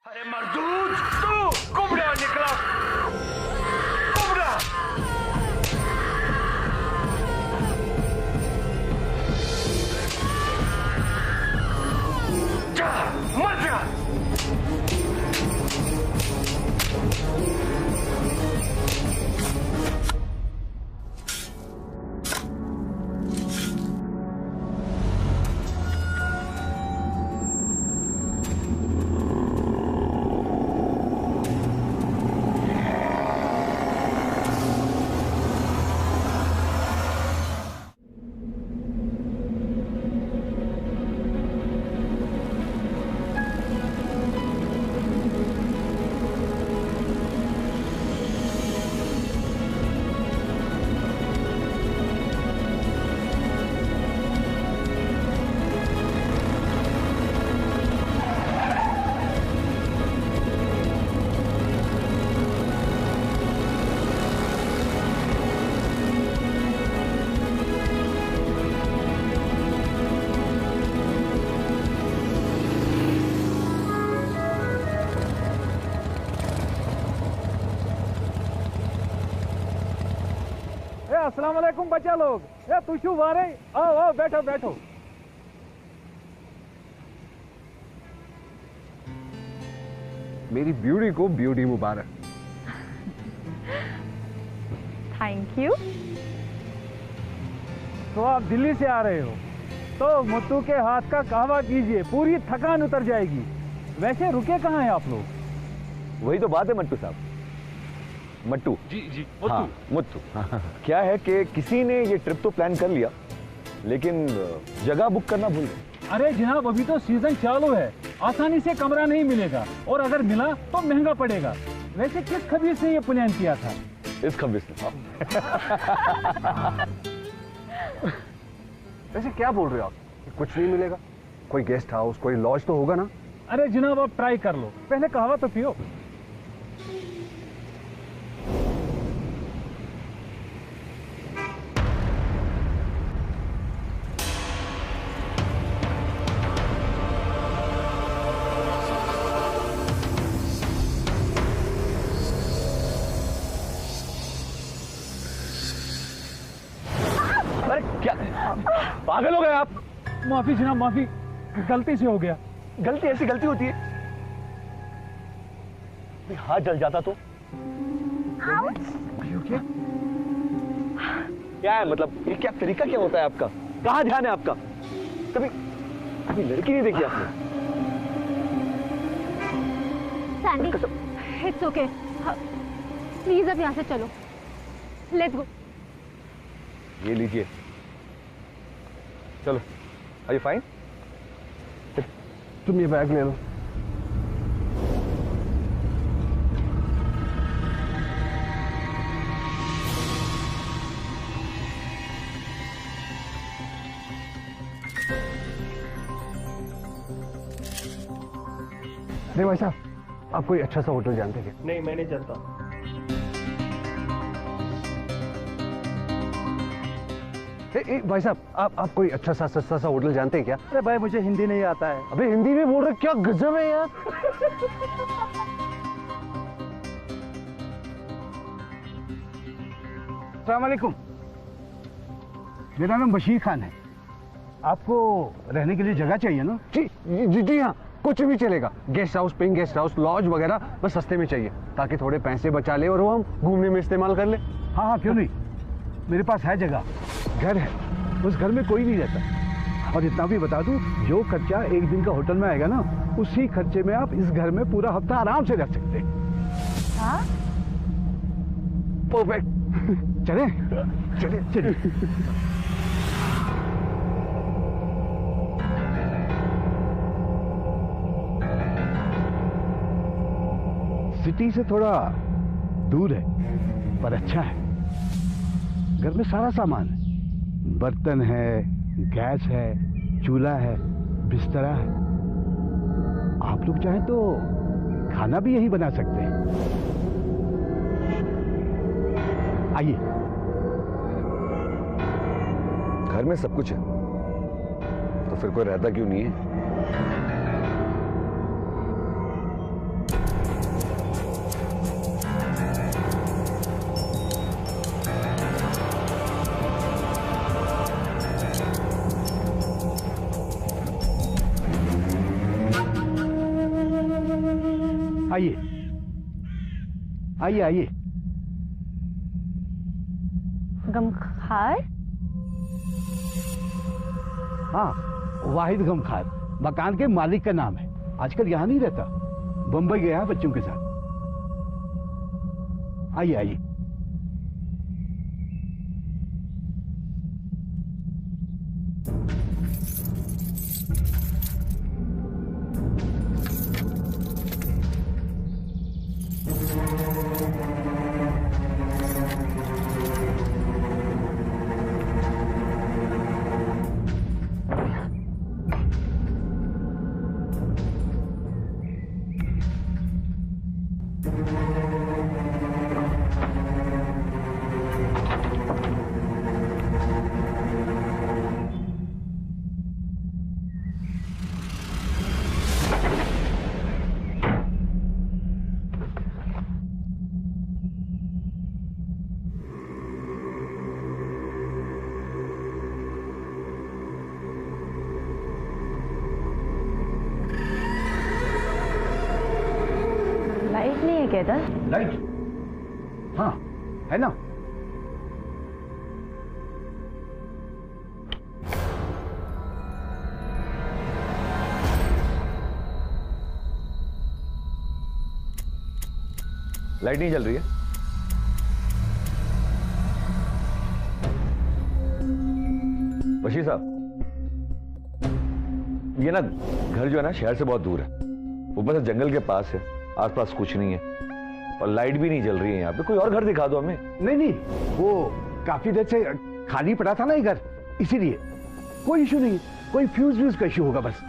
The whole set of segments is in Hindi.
अरे मर्दूद, तू कुबड़ा निकला, कुबड़ा। जा, मर जा। अस्सलाम वालेकुम बच्चा लोग, ये तुशु वारे, आओ आओ बैठो बैठो। मेरी ब्यूटी को ब्यूटी मुबारक। Thank you. तो आप दिल्ली से आ रहे हो तो मुत्तू के हाथ का कहवा कीजिए, पूरी थकान उतर जाएगी। वैसे रुके कहाँ हैं आप लोग? वही तो बात है मट्टू साहब, मट्टू जी जी, हाँ, मुत्तू। क्या है कि किसी ने ये ट्रिप तो प्लान कर लिया, लेकिन जगह बुक करना भूल गए। अरे जनाब, अभी तो सीजन चालू है, आसानी से कमरा नहीं मिलेगा, और अगर मिला तो महंगा पड़ेगा। वैसे किस खबीर ने ये प्लान किया था? इस खबीस ने। वैसे क्या बोल रहे हो आप? कुछ नहीं मिलेगा? कोई गेस्ट हाउस, कोई लॉज तो होगा ना? अरे जनाब, आप ट्राई कर लो, पहले कहवा तो पियो। अरे क्या पागल हो गए आप? माफी जनाब, माफी, गलती से हो गया। गलती ऐसी गलती होती है? हाथ जल जाता तो? क्या है मतलब, ये क्या तरीका क्या होता है आपका? कहाँ ध्यान है आपका? कभी कभी लड़की नहीं देखी आपने? सैंडी, इट्स ओके, प्लीज अब यहाँ से चलो, लेट्स गो। ये लीजिए, चलो। Are you fine? तुम ये बैग ले लो। नहीं भाई साहब, आप कोई अच्छा सा होटल जानते हैं? नहीं, मैं नहीं जानता। भाई साहब, आप कोई अच्छा सा सस्ता सा होटल जानते हैं क्या? अरे भाई, मुझे हिंदी नहीं आता है। अबे हिंदी में बोल रहे, क्या गजब है यार। अस्सलाम वालेकुम, मेरा नाम बशीर खान है। आपको रहने के लिए जगह चाहिए ना? जी जी जी हाँ, कुछ भी चलेगा। Guest house, pink guest house, lodge वगैरह, बस सस्ते में चाहिए, ताकि थोड़े पैसे बचा ले और वो हम घूमने में इस्तेमाल कर ले। हाँ हाँ, क्यों नहीं, मेरे पास है जगह, घर है, उस घर में कोई नहीं रहता। और इतना भी बता दूं, जो खर्चा एक दिन का होटल में आएगा ना, उसी खर्चे में आप इस घर में पूरा हफ्ता आराम से रख सकते हैं। हाँ? परफेक्ट। चले चले चले। सिटी से थोड़ा दूर है, पर अच्छा है। घर में सारा सामान है, बर्तन है, गैस है, चूल्हा है, बिस्तरा है। आप लोग चाहें तो खाना भी यही बना सकते हैं। आइए। घर में सब कुछ है, तो फिर कोई रहता क्यों नहीं है? आइए आइए आइए। गमखार? हाँ, वाहिद गमखार मकान के मालिक का नाम है। आजकल यहां नहीं रहता, बंबई गया है बच्चों के साथ। आइए आइए। लाइट नहीं है क्या इधर? लाइट? हाँ है ना। लाइट नहीं जल रही है। बशीर साहब, ये ना घर जो है ना शहर से बहुत दूर है, ऊपर से जंगल के पास है, आसपास कुछ नहीं है और लाइट भी नहीं जल रही है यहाँ पे। कोई और घर दिखा दो हमें। नहीं नहीं, वो काफी देर से खाली पड़ा था ना ये घर, इसीलिए। कोई इशू नहीं, कोई फ्यूज व्यूज का इशू होगा बस।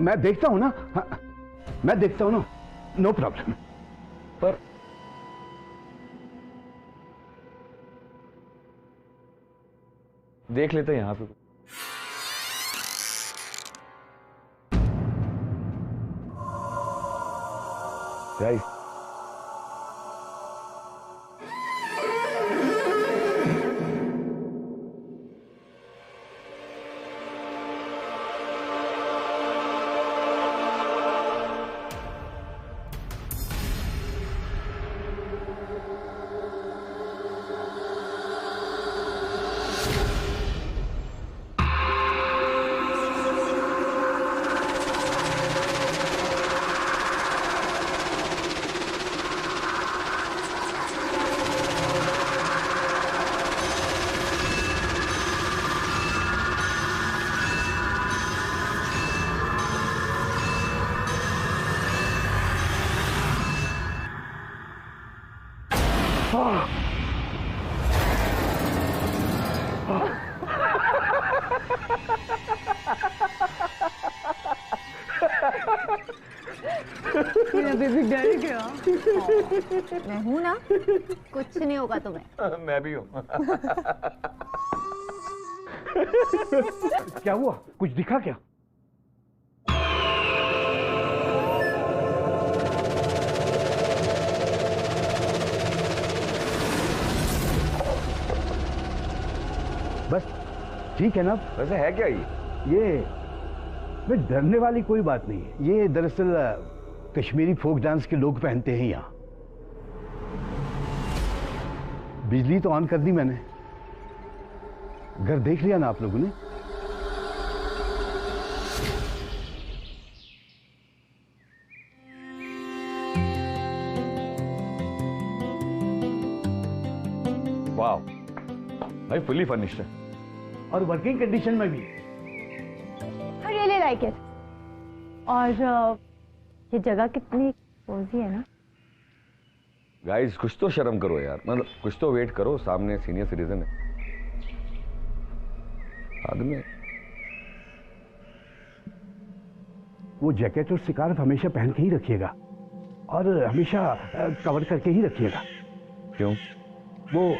मैं देखता हूं ना। हाँ, मैं देखता हूं ना, नो प्रॉब्लम। पर देख लेते हैं यहाँ पे। गाइस, बेबी डर गया। मैं हूं ना, कुछ नहीं होगा तुम्हें। मैं भी हूँ। क्या हुआ, कुछ दिखा क्या? बस ठीक है ना। वैसे है क्या ये डरने वाली कोई बात नहीं है। ये दरअसल कश्मीरी फोक डांस के लोग पहनते हैं यहाँ। बिजली तो ऑन कर दी मैंने, घर देख लिया ना आप लोगों ने। वाह भाई, फुली फर्निश्ड है और वर्किंग कंडीशन में भी। I really like it. और ये जगह कितनी कोजी है ना। गाइस, कुछ तो शर्म करो यार, मतलब कुछ तो वेट करो, सामने सीनियर सिटीजन है आदमी। वो जैकेट और स्कार्फ हमेशा पहन के ही रखिएगा और हमेशा कवर करके ही रखिएगा। क्यों? वो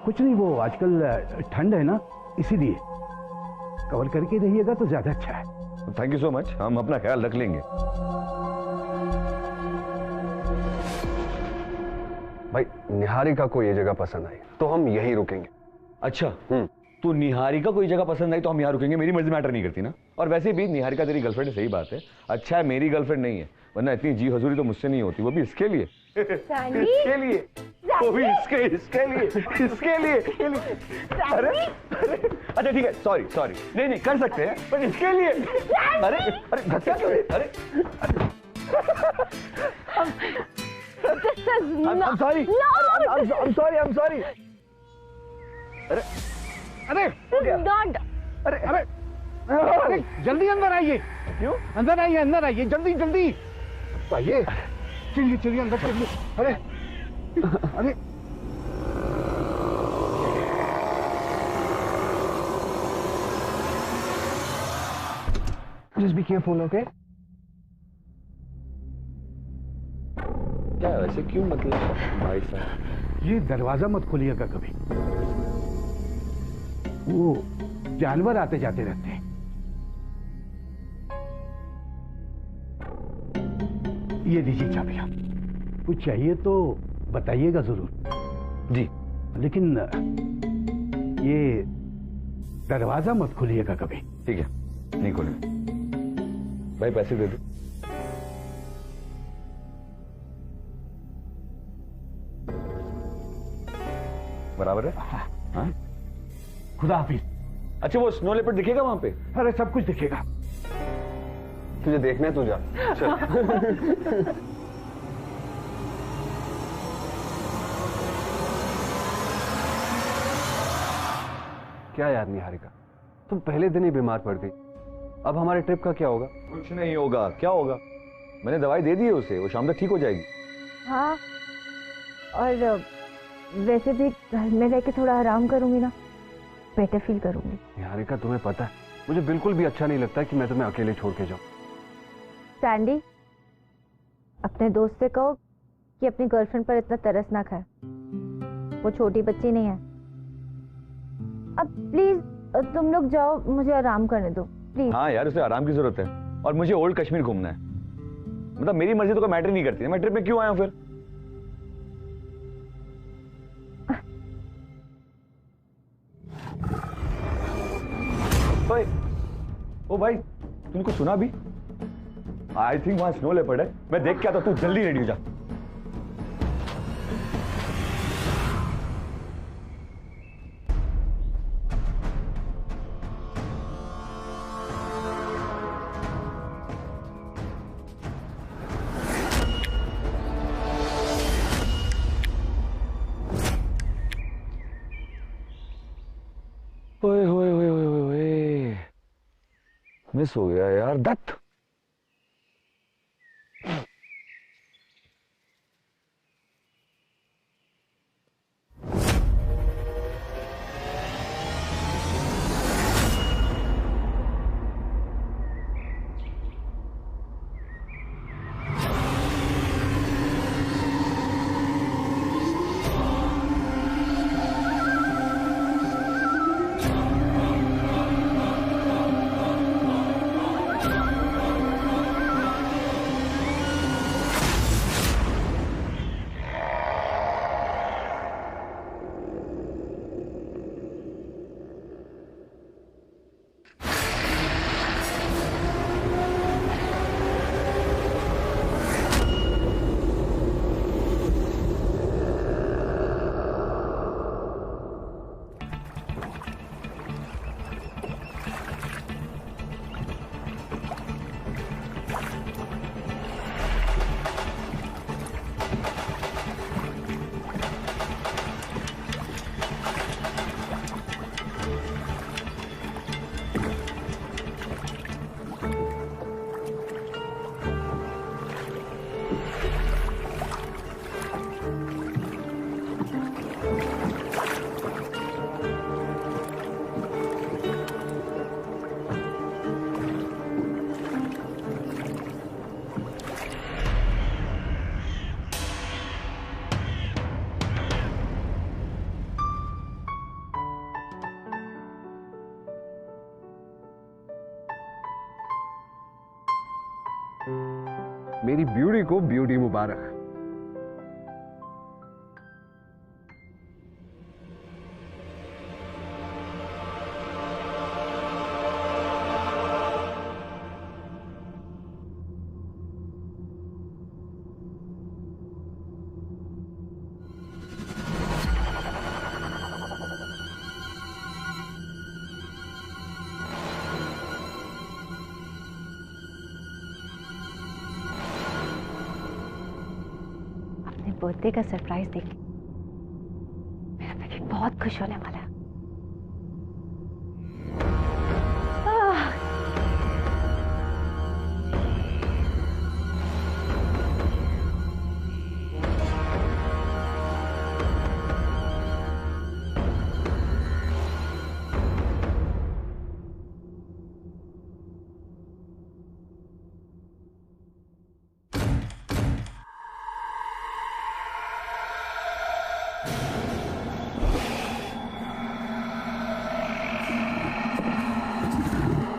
कुछ नहीं, वो आजकल ठंड है ना, इसीलिए कवर करके रहिएगा तो ज्यादा अच्छा है। थैंक यू सो मच, हम अपना ख्याल रख लेंगे। भाई, निहारिका को ये जगह पसंद आई तो हम यहीं रुकेंगे। अच्छा, तो निहारिका को ये जगह पसंद आई तो हम यहाँ रुकेंगे। मेरी मर्जी मैटर नहीं करती ना। और वैसे भी निहारिका तेरी गर्लफ्रेंड है, सही बात है। अच्छा है मेरी गर्लफ्रेंड नहीं है, वरना इतनी जी हजूरी तो मुझसे नहीं होती, वो भी इसके लिए। सैंडी, इसके लिए, वो भी इसके लिए। अरे अच्छा ठीक है, सॉरी नहीं कर सकते हैं, पर इसके लिए। अरे धक्का क्यों? अरे This is I'm sorry. No, I'm sorry. अरे this is not. अरे जल्दी अंदर आइए। क्यों? अंदर आइए जल्दी आइए। चलिए अंदर चलिए। अरे Just be careful, okay? क्या वैसे क्यों, मतलब भाई साहब? ये दरवाजा मत खोलिएगा कभी, वो जानवर आते जाते रहते हैं। ये दीजिए चाबियां, कुछ चाहिए तो बताइएगा जरूर। जी लेकिन ये दरवाजा मत खोलिएगा कभी। ठीक है, नहीं खोलेंगे। भाई पैसे दे दो। बराबर है? हाँ? खुदा हाफिज। अच्छा वो स्नो लेपर्ड दिखेगा वहां पे? अरे सब कुछ दिखेगा। तुझे देखना है, तू जा। चल। क्या यार निहारिका, तुम पहले दिन ही बीमार पड़ गई, अब हमारे ट्रिप का क्या होगा? कुछ नहीं होगा। क्या होगा? मैंने दवाई दे दी है उसे, वो शाम तक ठीक हो जाएगी। हाँ, और वैसे भी घर में रह के थोड़ा आराम करूंगी ना, बेटर फील करूंगी। निहारिका तुम्हें पता है, मुझे बिल्कुल भी अच्छा नहीं लगता कि मैं तुम्हें अकेले छोड़ के जाऊं। सैंडी, अपने दोस्त से कहो कि अपनी गर्लफ्रेंड पर इतना तरस ना खाए, वो छोटी बच्ची नहीं है। अब प्लीज तुम लोग जाओ, मुझे आराम करने दो प्लीज। हाँ यार, उसे आराम की जरूरत है, और मुझे ओल्ड कश्मीर घूमना है। मतलब मेरी मर्जी तो कोई मैटर नहीं करती है, मैं ट्रिप में क्यों आया हूं फिर? ओ भाई, तुमने कुछ सुना भी? आई थिंक वहां स्नो लेपर्ड है, मैं देख के आता हूं, तू जल्दी रेडी हो जा। ओए होए होए होए होए, मिस हो गया यार, दत्त। मेरी ब्यूटी को ब्यूटी मुबारक। बर्थडे का सरप्राइज देके मेरा बेबी बहुत खुश होने वाला है।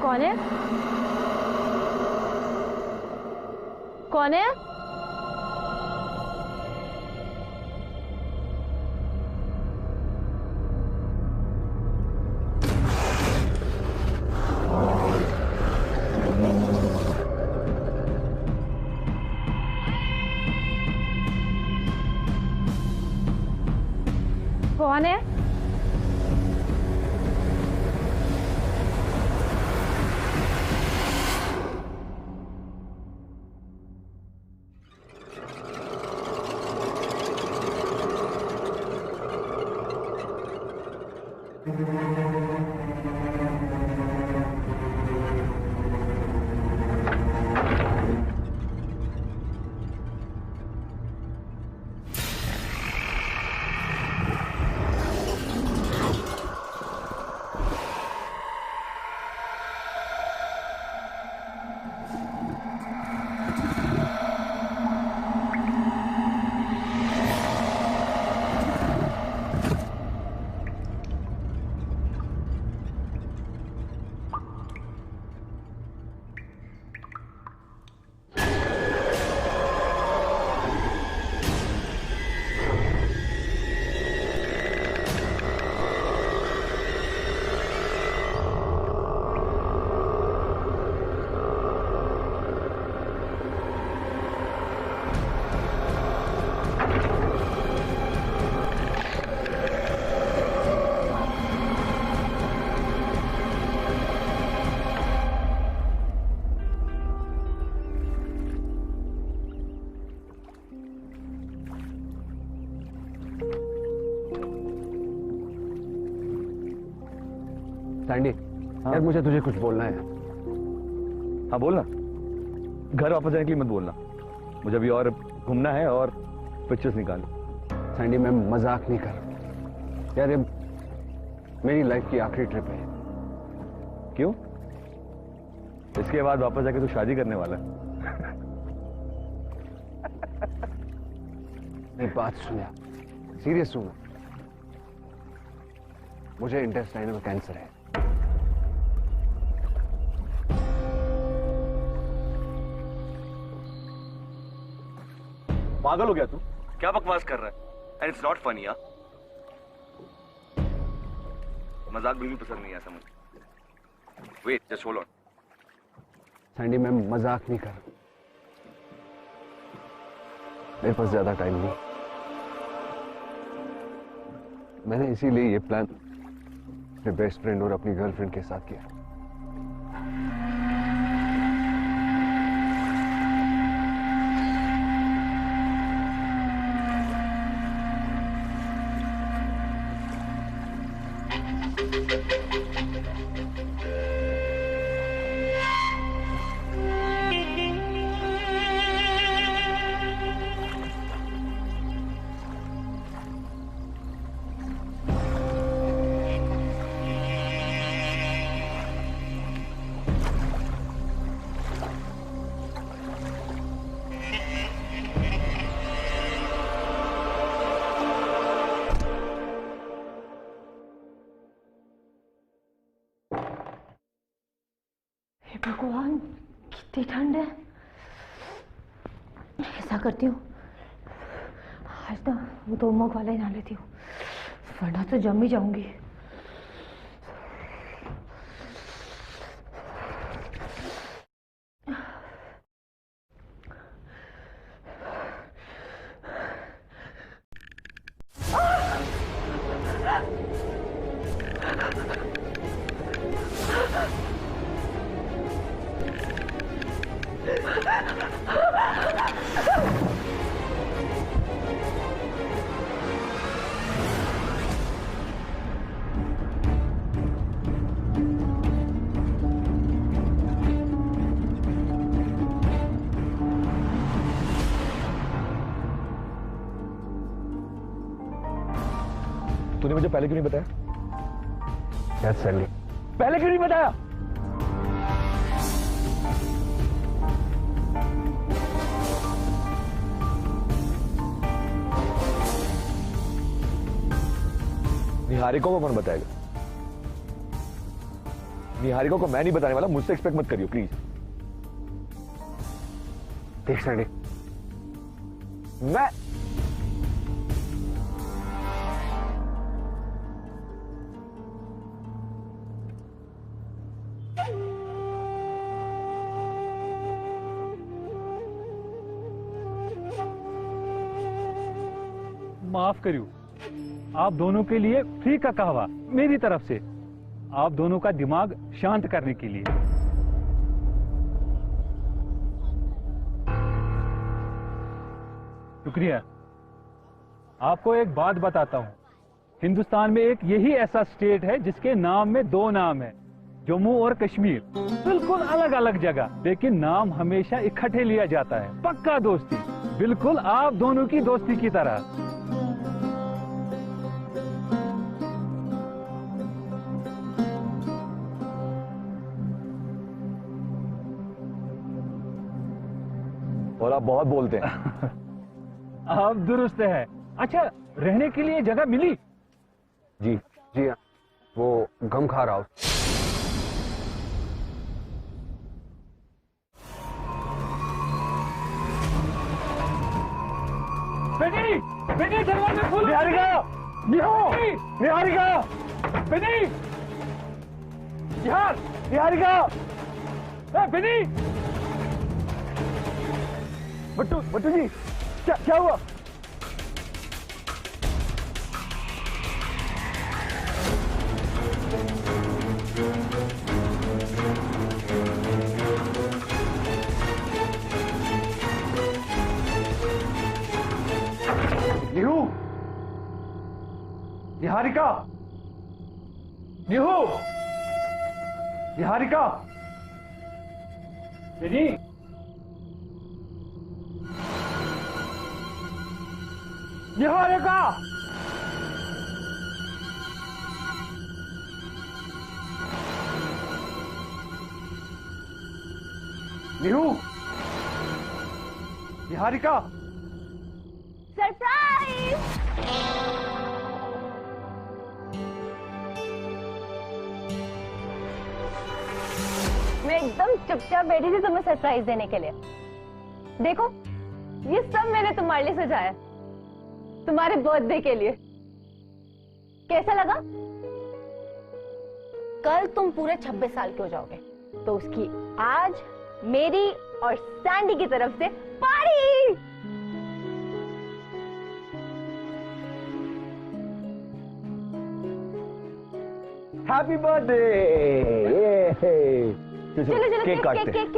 कौन है? कौन है? कौन है? सैंडी, यार मुझे तुझे कुछ बोलना है। हाँ बोलना। घर वापस जाने के लिए मत बोलना, मुझे अभी और घूमना है और पिक्चर्स निकालनी। सैंडी, मैं मजाक नहीं कर रहा यार, ये मेरी लाइफ की आखिरी ट्रिप है। क्यों? इसके बाद वापस जाके तू शादी करने वाला है? मेरी बात सुन यार, सीरियस सुन। मुझे इंटेस्टाइनल कैंसर है। पागल हो गया तू? क्या बकवास कर रहा है? And it's not funny. यार मजाक बिल्कुल पसंद नहीं है ऐसा मुझे। Wait, just hold on. Sandy, मैं मजाक नहीं कर रहा, मेरे पास ज्यादा टाइम नहीं। मैंने इसीलिए ये प्लान अपने बेस्ट फ्रेंड और अपनी गर्लफ्रेंड के साथ किया। भगवान, कितनी ठंड है। ऐसा करती हूँ, आज ना वो 2 मग वाला ही ना लेती हूँ, वरना तो जम ही जाऊंगी। तूने मुझे पहले क्यों नहीं बताया? Yes Sandy. पहले क्यों नहीं बताया? निहारिका को कौन बताएगा? निहारिका को मैं नहीं बताने वाला, मुझसे एक्सपेक्ट मत करियो प्लीज। देख सैंडी, मैं माफ करियो, आप दोनों के लिए फ्री का कहवा मेरी तरफ से, आप दोनों का दिमाग शांत करने के लिए। शुक्रिया। आपको एक बात बताता हूं, हिंदुस्तान में एक यही ऐसा स्टेट है जिसके नाम में दो नाम है, जम्मू और कश्मीर। बिल्कुल अलग अलग जगह, लेकिन नाम हमेशा इकट्ठे लिया जाता है। पक्का दोस्ती, बिल्कुल आप दोनों की दोस्ती की तरह। और आप बहुत बोलते हैं। आप दुरुस्त है। अच्छा, रहने के लिए जगह मिली? जी जी हाँ, वो गमखार हाउस। बेटी, बेटी दरवाजा खोलो। निहारिका! निहारिका! बेटी, निहार! निहारिका! बेटी, बट्टू, बट्टू जी, क्या हुआ? निहू! निहारिका! निहू! निहारिका! बेटी, निहारिका! निहू! निहारिका! सरप्राइज! मैं एकदम चुपचाप बैठी थी तुम्हें सरप्राइज देने के लिए। देखो, ये सब मैंने तुम्हारे लिए सजाया, तुम्हारे बर्थडे के लिए। कैसा लगा? कल तुम पूरे 26 साल के हो जाओगे, तो उसकी आज मेरी और सैंडी की तरफ से पार्टी। Happy birthday! चलो चलो, केक काटते हैं। केक।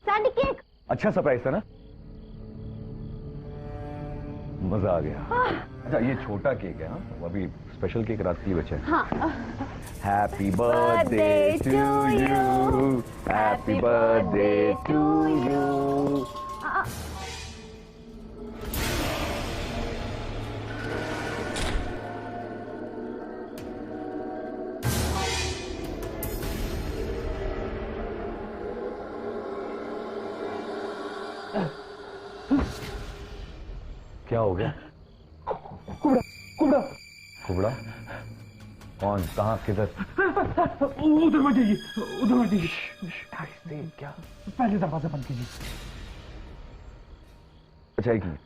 Sandy, cake. अच्छा सरप्राइज था ना? मजा आ गया। अच्छा, ये छोटा केक है, हाँ? वो अभी स्पेशल केक रात के लिए बचा है। हाँ। Happy birthday to you, happy birthday to you. क्या हो गया? कुबड़ा, कुबड़ा। कुबड़ा? कौन? कहाँ? किधर? उधर मत जाइए, उधर मत जाइए। क्या? पहले दरवाजा बंद कीजिए। अच्छा, एक मिनट।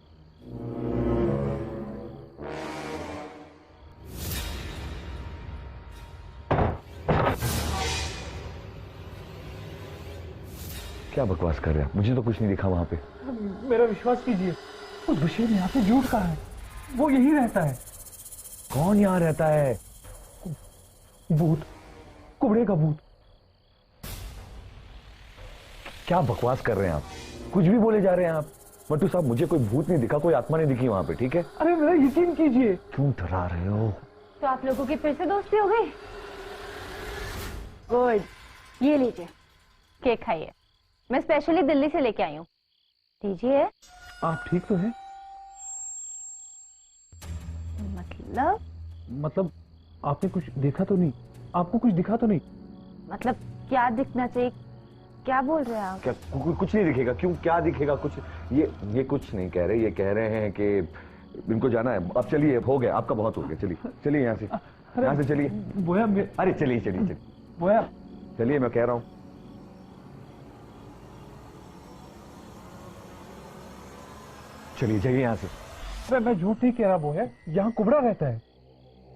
क्या बकवास कर रहे हैं? मुझे तो कुछ नहीं दिखा वहां पे। मेरा विश्वास कीजिए, उस बशीर यहाँ पे झूठ कहा है, वो यही रहता है। कौन यहाँ रहता है? भूत, कुबड़े का भूत। क्या बकवास कर रहे हैं आप? कुछ भी बोले जा रहे हैं आप। मट्टू साहब, मुझे कोई भूत नहीं दिखा, कोई आत्मा नहीं दिखी वहां पे, ठीक है? अरे मेरा यकीन कीजिए। क्यों डरा रहे हो? तो आप लोगों की फिर से दोस्ती हो गई? गुड, ये लीजिए, केक खाइए। मैं स्पेशली दिल्ली से लेके आई हूँ। दीजिए। आप ठीक तो हैं? मतलब आपने कुछ देखा तो नहीं? आपको कुछ दिखा तो नहीं? मतलब क्या दिखना चाहिए? क्या बोल रहे हैं आप? क्या कुछ नहीं दिखेगा? क्यों, क्या दिखेगा? कुछ ये कुछ नहीं कह रहे, ये कह रहे हैं कि इनको जाना है। अब चलिए, हो गया आपका, बहुत हो गया, चलिए चलिए यहाँ से चलिए। बोया अरे चलिए बोया, चलिए, मैं कह रहा हूँ। चलिए जाइए यहाँ से। अरे मैं झूठ नहीं कह रहा बोया, यहाँ कुबड़ा रहता है।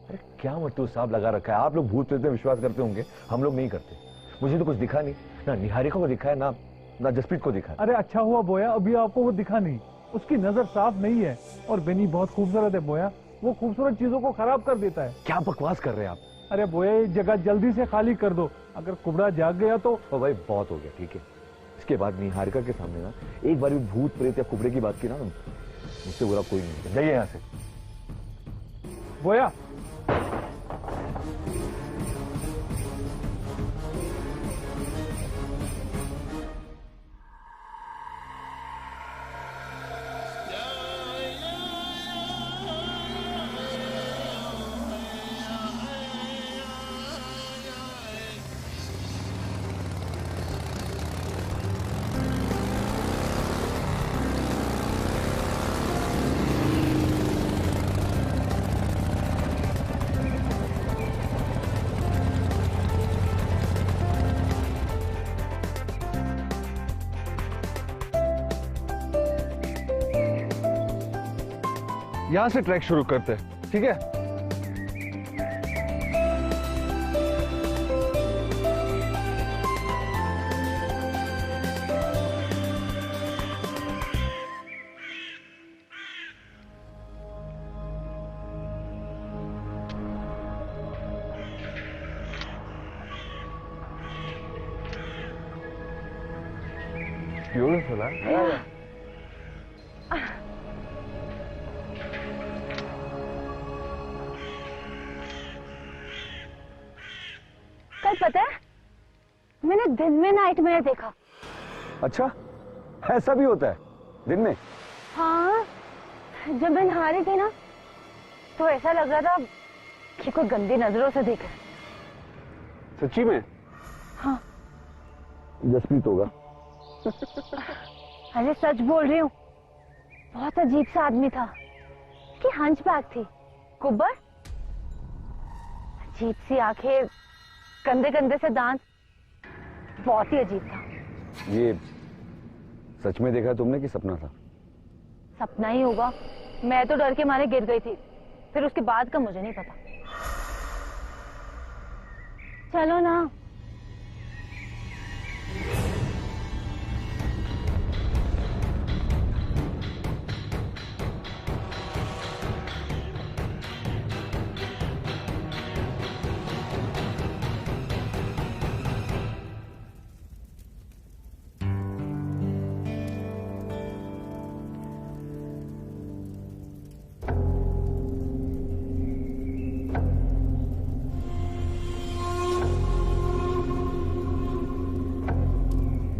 अरे क्या मतलब साहब लगा रखा है? आप लोग भूत प्रेत में विश्वास करते होंगे, हम लोग नहीं करते। मुझे तो कुछ दिखा नहीं, ना निहारिका को दिखा है, ना जसप्रीत को दिखा है। अरे अच्छा हुआ बोया, अभी आपको वो दिखा नहीं। उसकी नजर साफ नहीं है और बेनी बहुत खूबसूरत है बोया, वो खूबसूरत चीजों को खराब कर देता है। क्या बकवास कर रहे हैं आप? अरे बोया, ये जगह जल्दी से खाली कर दो, अगर कुबड़ा जाग गया तो। ओ भाई बहुत हो गया, ठीक है। इसके बाद निहारिका के सामने ना एक बार भी भूत प्रेत या कुबड़े की बात की ना, मुझसे बुरा कोई नहीं। जाइए यहाँ से। बोया, यहां से ट्रैक शुरू करते हैं, ठीक है? ब्यूटीफुल है। कल पता है मैंने दिन में नाइटमेयर देखा। अच्छा, ऐसा भी होता है दिन में? हाँ, जब मैं नहा रही थी ना तो ऐसा लग रहा था कि कोई गंदी नजरों से देख रहा है। सच्ची में? हाँ। जसप्रीत होगा। अरे सच बोल रही हूँ, बहुत अजीब सा आदमी था। कि हंचबैक थी, कुब्बर, अजीब सी आंखें, गंदे गंदे से दांत, बहुत ही अजीब था। ये सच में देखा तुमने कि सपना था? सपना ही होगा, मैं तो डर के मारे गिर गई थी, फिर उसके बाद का मुझे नहीं पता। चलो ना।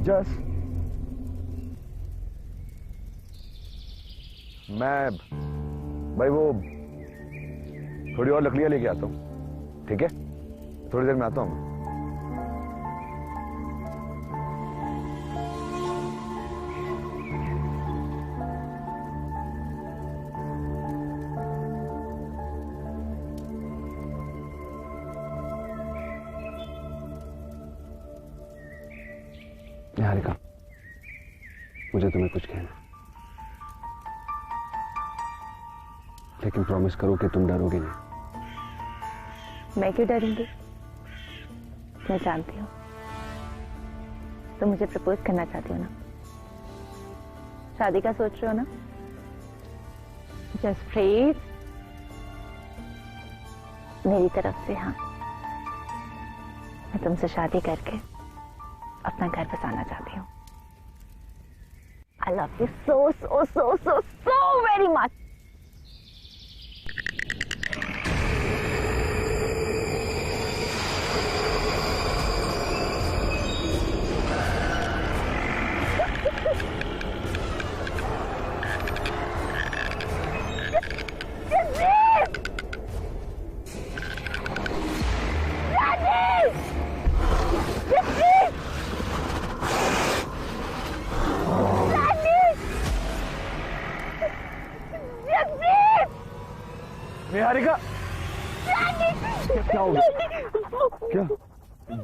जस, मैं भाई वो थोड़ी और लकड़ियां लेके आता हूँ, ठीक है? थोड़ी देर में आता हूँ। निहारिका, मुझे तुम्हें कुछ कहना, लेकिन प्रॉमिस करो कि तुम डरोगे नहीं। मैं क्यों डरूंगी? मैं जानती हूँ तुम मुझे प्रपोज करना चाहती हो ना, शादी का सोच रहे हो ना। जसप्रीत, मेरी तरफ से हाँ, मैं तुमसे शादी करके अपना घर बसाना चाहती हूँ। I love you so so so so so very much.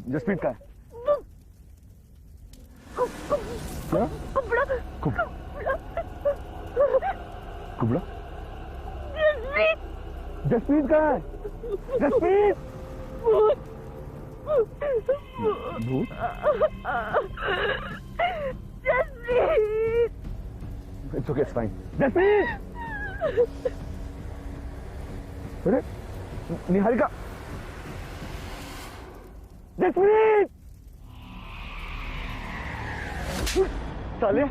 Jaspreet का है क्या? कुबड़ा जसप्रीत का है जसप्रीत भूत it's okay it's fine Jaspreet अरे निहारिका जसप्रीत साले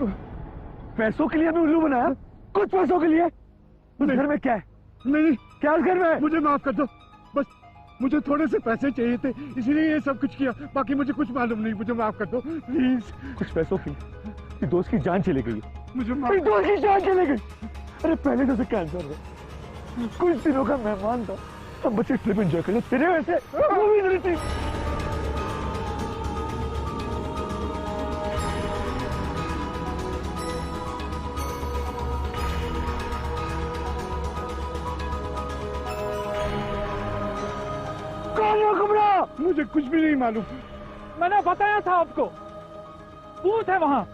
पैसों के लिए हमें उल्लू बनाया कुछ पैसों के लिए उस घर में क्या है नहीं क्या उस घर में मुझे माफ कर दो बस मुझे थोड़े से पैसे चाहिए थे इसलिए ये सब कुछ किया बाकी मुझे कुछ मालूम नहीं मुझे माफ कर दो प्लीज कुछ पैसों की दोस्त की जान चली गई मुझे माफ दोस्त की जान चली गई अरे पहले तो उसे कैंसर है कुछ दिनों का मेहमान था हम बच्चे ट्रिप एंजॉय कर तेरे वैसे वो भी नहीं थी मुझे कुछ भी नहीं मालूम मैंने बताया था आपको भूत है वहां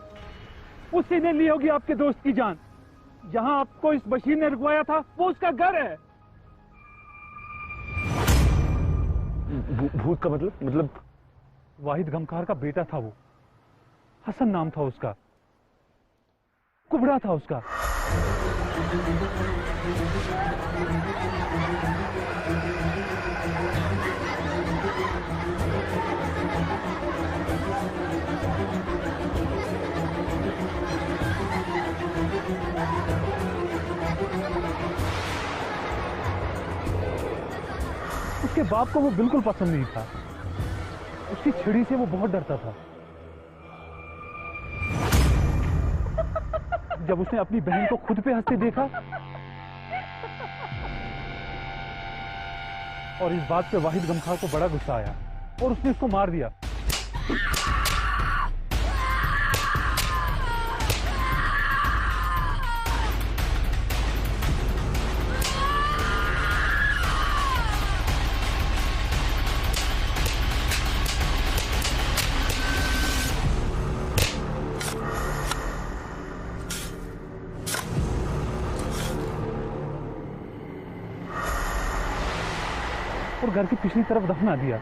उसी ने ली होगी आपके दोस्त की जान जहां आपको इस बशीर ने रुकवाया था वो उसका घर है भूत का मतलब वाहिद गमकार का बेटा था वो हसन नाम था उसका कुबड़ा था उसका उसके बाप को वो बिल्कुल पसंद नहीं था उसकी छड़ी से वो बहुत डरता था जब उसने अपनी बहन को खुद पे हंसते देखा और इस बात पे वाहिद गमखार को बड़ा गुस्सा आया और उसने उसको मार दिया और घर की पिछली तरफ दफना दिया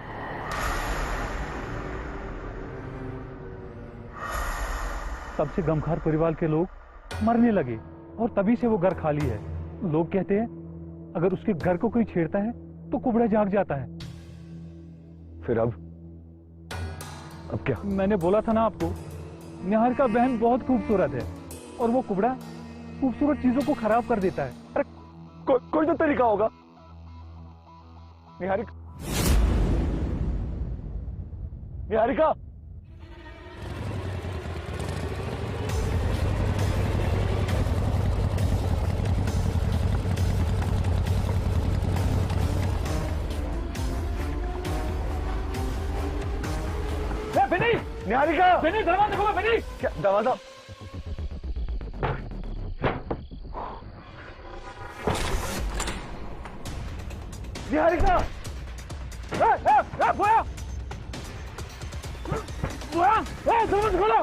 तब से गमखार परिवार के लोग मरने लगे और तभी से वो घर खाली है लोग कहते हैं अगर उसके घर को कोई छेड़ता है तो कुबड़ा जाग जाता है फिर अब क्या मैंने बोला था ना आपको निहार का बहन बहुत खूबसूरत है और वो कुबड़ा खूबसूरत चीजों को खराब कर देता है अरे कोई तो तरीका होगा निहारिका निहारिका बेनी निहारिका बेनी दरवाजा खोलो बेनी क्या दरवाजा निहारिका बोया दरवाजा खोलो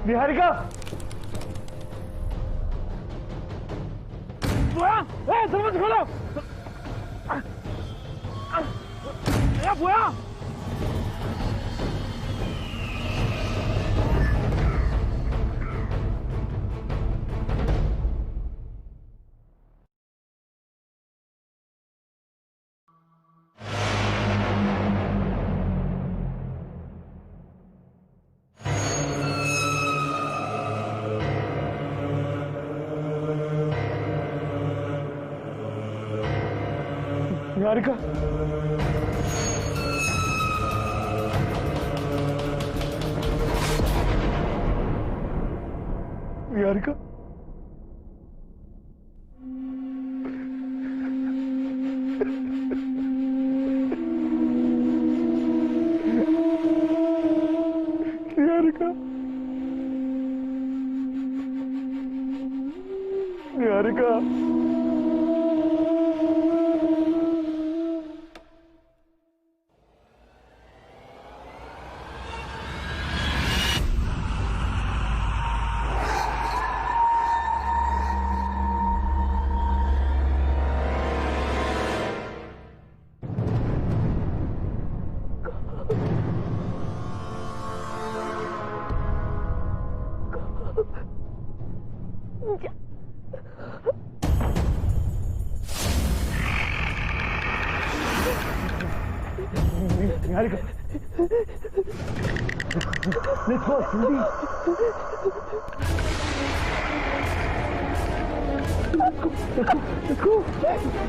निहारिका दरवाजा खोलो बोया निहारिका निहारिका निहारिका। निहारिका, let's go, जल्दी। Let's go, let's go।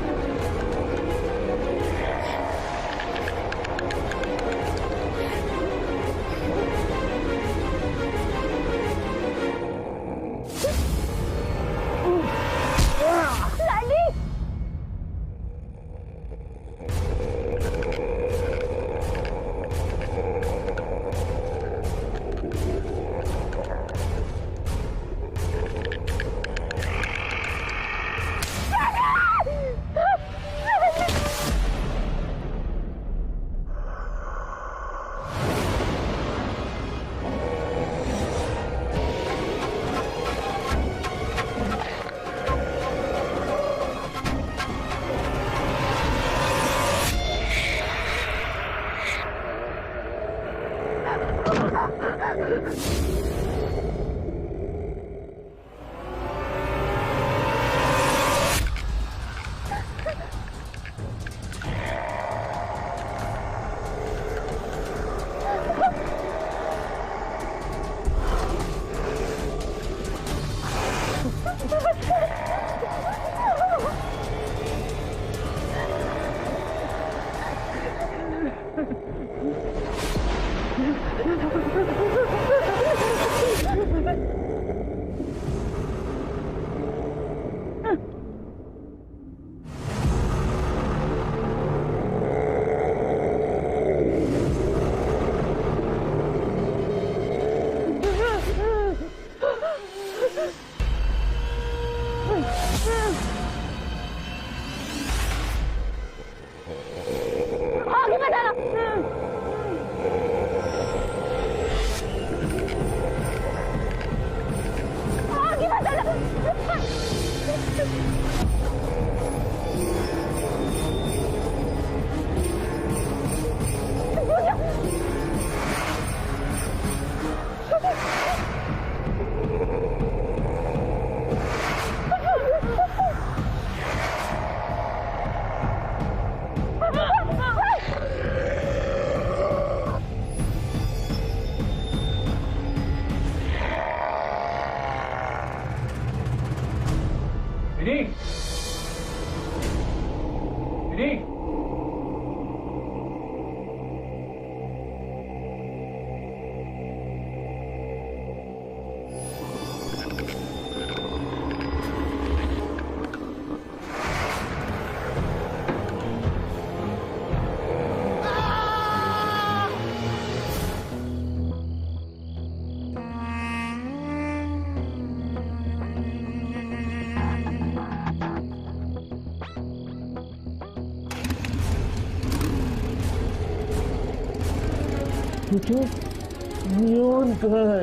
ये उनका है,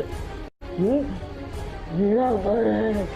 ये मेरा घर है।